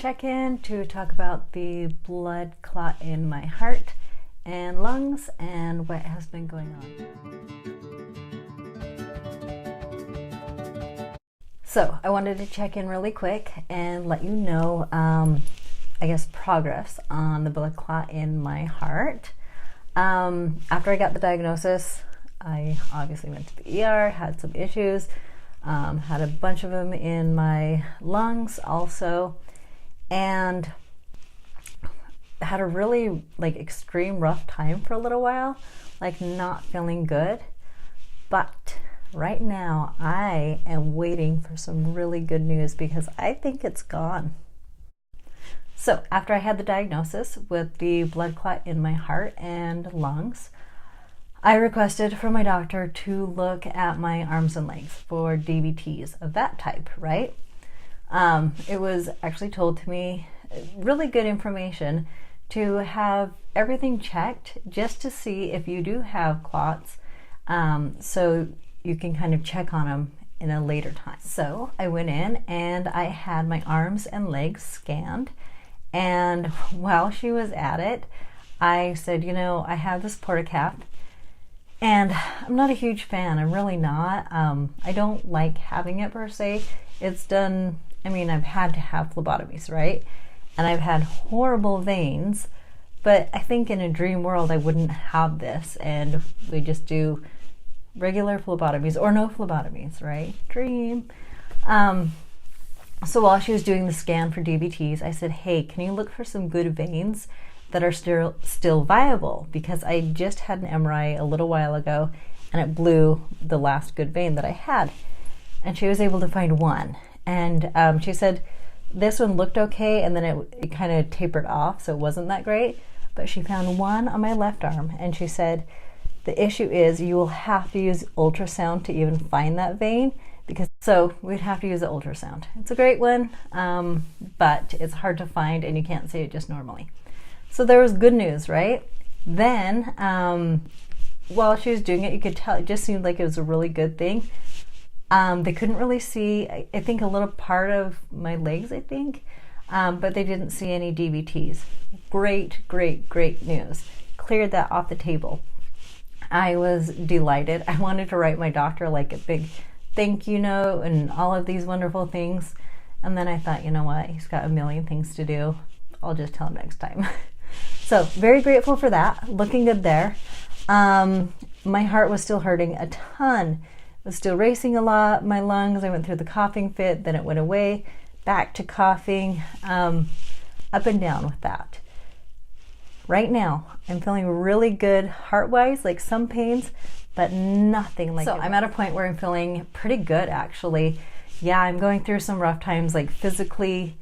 check-in to talk about the blood clot in my heart and lungs and what has been going on. So I wanted to check in really quick and let you know, I guess, progress on the blood clot in my heart. After I got the diagnosis, I obviously went to the ER, had some issues, had a bunch of them in my lungs also, and had a really extreme rough time for a little while, not feeling good. But right now I am waiting for some really good news because I think it's gone. So after I had the diagnosis with the blood clot in my heart and lungs, I requested from my doctor to look at my arms and legs for DVTs of that type, right? It was actually told to me, really good information, to have everything checked just to see if you do have clots, so you can kind of check on them in a later time. So I went in and I had my arms and legs scanned, and while she was at it, I said, I have this portacap, and I'm not a huge fan. I'm really not. I don't like having it per se. It's done, I've had to have phlebotomies, right? And I've had horrible veins, but I think in a dream world I wouldn't have this, and we just do regular phlebotomies or no phlebotomies, right? Dream. So while she was doing the scan for DVTs, I said, hey, can you look for some good veins that are still viable? Because I just had an MRI a little while ago and it blew the last good vein that I had. And she was able to find one. And she said this one looked okay, and then it kind of tapered off, so it wasn't that great. But she found one on my left arm, and she said, the issue is you will have to use ultrasound to even find that vein, so we'd have to use the ultrasound. It's a great one, but it's hard to find and you can't see it just normally. So there was good news, right? Then, while she was doing it, you could tell it just seemed like it was a really good thing. They couldn't really see, I think, a little part of my legs, but they didn't see any DVTs. Great, great, great news. Cleared that off the table. I was delighted. I wanted to write my doctor a big thank you note and all of these wonderful things. And then I thought, you know what? He's got a million things to do. I'll just tell him next time. So very grateful for that. Looking good there. My heart was still hurting a ton. It was still racing a lot. My lungs, I went through the coughing fit, then it went away, back to coughing, up and down with that. Right now, I'm feeling really good heart-wise, some pains, but nothing like. So I'm at a point where I'm feeling pretty good, actually. Yeah, I'm going through some rough times, physically,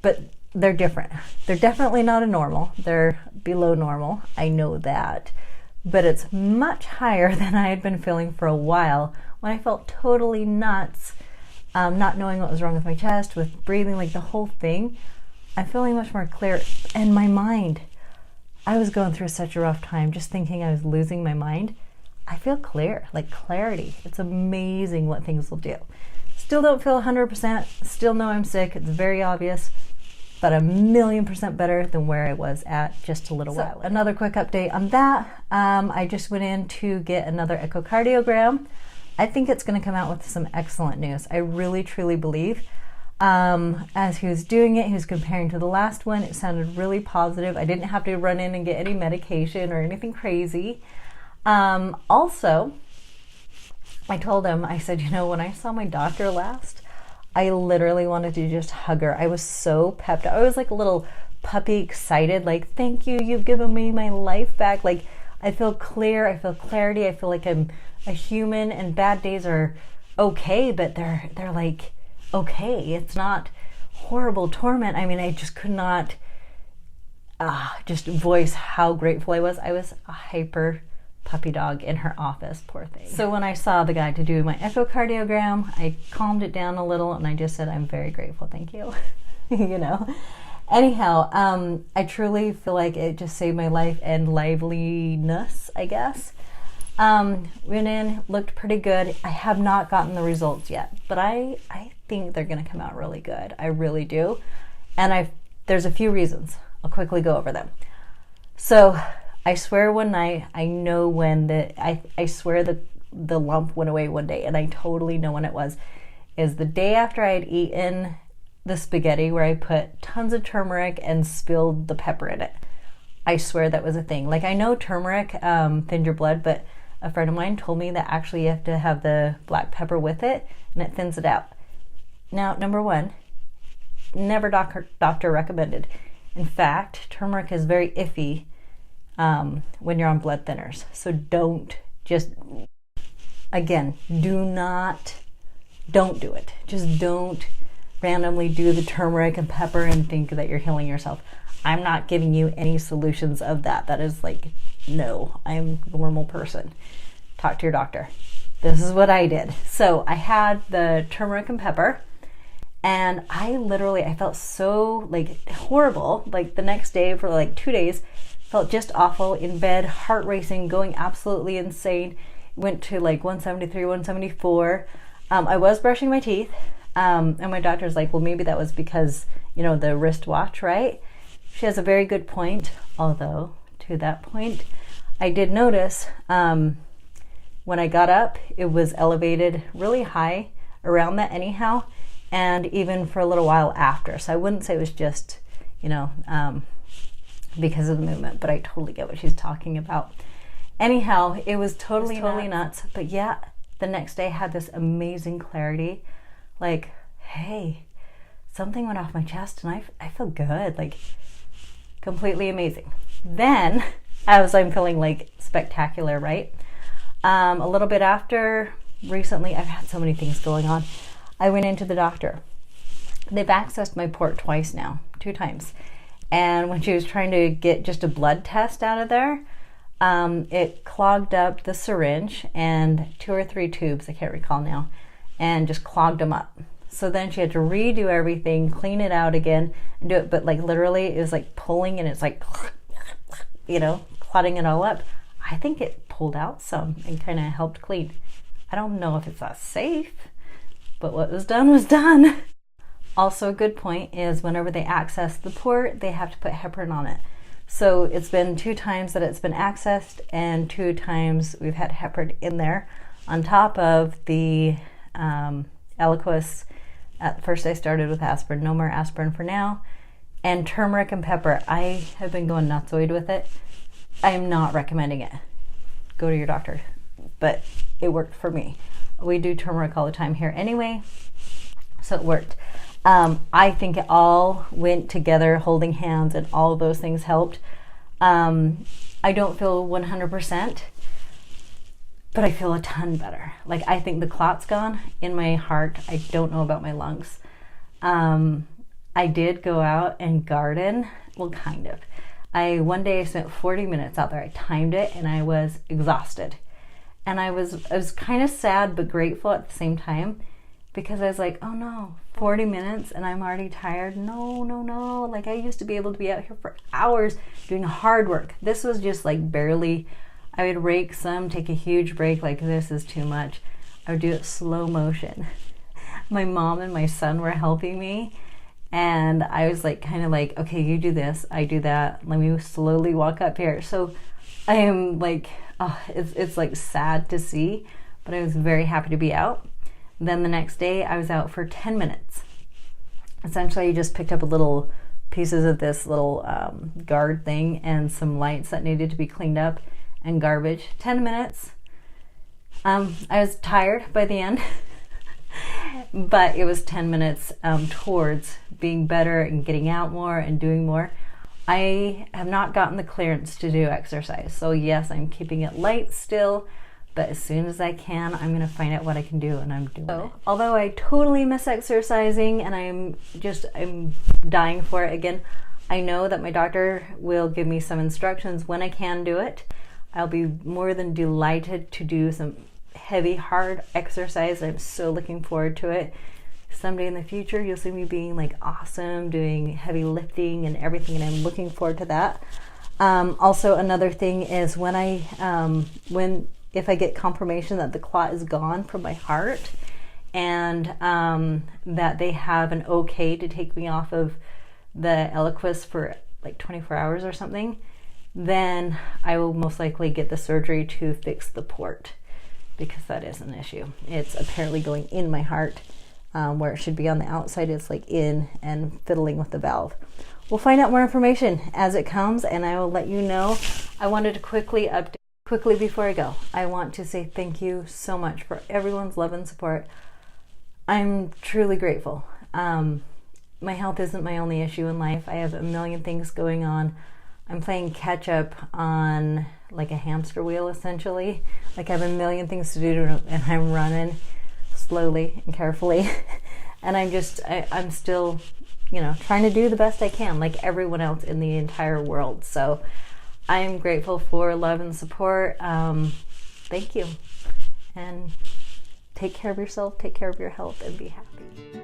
but they're different. They're definitely not a normal. They're below normal. I know that. But it's much higher than I had been feeling for a while when I felt totally nuts, not knowing what was wrong with my chest, with breathing, the whole thing. I'm feeling much more clear. And my mind, I was going through such a rough time, just thinking I was losing my mind. I feel clear, clarity. It's amazing what things will do. Still don't feel 100%, still know I'm sick, it's very obvious, but 1,000,000% better than where I was at just a little while ago. Another quick update on that. I just went in to get another echocardiogram. I think it's going to come out with some excellent news. I really, truly believe. As he was doing it, he was comparing to the last one. It sounded really positive. I didn't have to run in and get any medication or anything crazy. Also, I told him, I said, when I saw my doctor last, I literally wanted to just hug her. I was so pepped. I was like a little puppy excited, thank you, you've given me my life back. I feel clear, I feel clarity, I feel like I'm a human, and bad days are okay, but they're okay. It's not horrible torment. I just could not just voice how grateful I was. I was a hyper puppy dog in her office, poor thing. So when I saw the guy to do my echocardiogram, I calmed it down a little and I just said, I'm very grateful, thank you. Anyhow, I truly feel like it just saved my life and liveliness, I guess. Went in, looked pretty good. I have not gotten the results yet, but I think they're going to come out really good. I really do. And there's a few reasons. I'll quickly go over them. So I swear one night, I know when I swear the lump went away one day, and I totally know when it was. Is the day after I had eaten the spaghetti where I put tons of turmeric and spilled the pepper in it. I swear that was a thing. Like, I know turmeric thins your blood, but a friend of mine told me that actually you have to have the black pepper with it and it thins it out. Now, number one, never doctor recommended. In fact, turmeric is very iffy when you're on blood thinners. So don't do it. Just don't randomly do the turmeric and pepper and think that you're healing yourself. I'm not giving you any solutions of that. That is like, no, I'm a normal person. Talk to your doctor. This is what I did. So I had the turmeric and pepper, and I felt so like horrible. Like the next day for like 2 days, felt just awful in bed, heart racing, going absolutely insane. Went to like 173, 174. I was brushing my teeth. And my doctor's like, well, maybe that was because, the wristwatch, right? She has a very good point. Although, to that point, I did notice when I got up, it was elevated really high around that anyhow, and even for a little while after. So I wouldn't say it was just, because of the movement, but I totally get what she's talking about. Anyhow, it was totally nuts. But yeah, the next day I had this amazing clarity. Like, hey, something went off my chest and I feel good, like completely amazing. Then, as I'm feeling like spectacular, right? A little bit after, recently, I've had so many things going on. I went into the doctor. They've accessed my port twice now, 2 times. And when she was trying to get just a blood test out of there, it clogged up the syringe and 2 or 3 tubes, I can't recall now, and just clogged them up. So then she had to redo everything, clean it out again, and do it. But like literally, it was like pulling, and it's like, clotting it all up. I think it pulled out some and kind of helped clean. I don't know if it's that safe, but what was done was done. Also, a good point is whenever they access the port, they have to put heparin on it. So it's been 2 times that it's been accessed, and 2 times we've had heparin in there on top of the Eliquis. At first I started with aspirin, no more aspirin for now, and turmeric and pepper. I have been going nutsoid with it. I am not recommending it. Go to your doctor, but it worked for me. We do turmeric all the time here anyway, so it worked. I think it all went together, holding hands, and all of those things helped. I don't feel 100%, but I feel a ton better. Like, I think the clot's gone in my heart. I don't know about my lungs. I did go out and garden. Well, kind of. One day I spent 40 minutes out there. I timed it, and I was exhausted. And I was kind of sad but grateful at the same time, because I was like, oh no, 40 minutes and I'm already tired. No. Like, I used to be able to be out here for hours doing hard work. This was just like barely. I would rake some, take a huge break, like this is too much. I would do it slow motion. My mom and my son were helping me, and I was like, kind of like, okay, you do this, I do that. Let me slowly walk up here. So I am like, it's like sad to see, but I was very happy to be out. Then the next day I was out for 10 minutes. Essentially, I just picked up a little pieces of this little guard thing and some lights that needed to be cleaned up and garbage. 10 minutes. I was tired by the end, but it was 10 minutes towards being better and getting out more and doing more. I have not gotten the clearance to do exercise. So yes, I'm keeping it light still, but as soon as I can, I'm going to find out what I can do, and I'm doing it. Although I totally miss exercising and I'm dying for it again, I know that my doctor will give me some instructions when I can do it. I'll be more than delighted to do some heavy, hard exercise. I'm so looking forward to it. Someday in the future, you'll see me being like awesome, doing heavy lifting and everything, and I'm looking forward to that. Also, another thing is if I get confirmation that the clot is gone from my heart, and that they have an okay to take me off of the Eliquis for like 24 hours or something, then I will most likely get the surgery to fix the port, because that is an issue. It's apparently going in my heart, where it should be on the outside. It's like in and fiddling with the valve. We'll find out more information as it comes, and I will let you know. I wanted to quickly before I go, I want to say thank you so much for everyone's love and support. I'm truly grateful. My health isn't my only issue in life. I have a million things going on. I'm playing catch up on like a hamster wheel, essentially. Like I have a million things to do, and I'm running slowly and carefully. And I'm still, trying to do the best I can, like everyone else in the entire world. So I am grateful for love and support. Thank you. And take care of yourself, take care of your health, and be happy.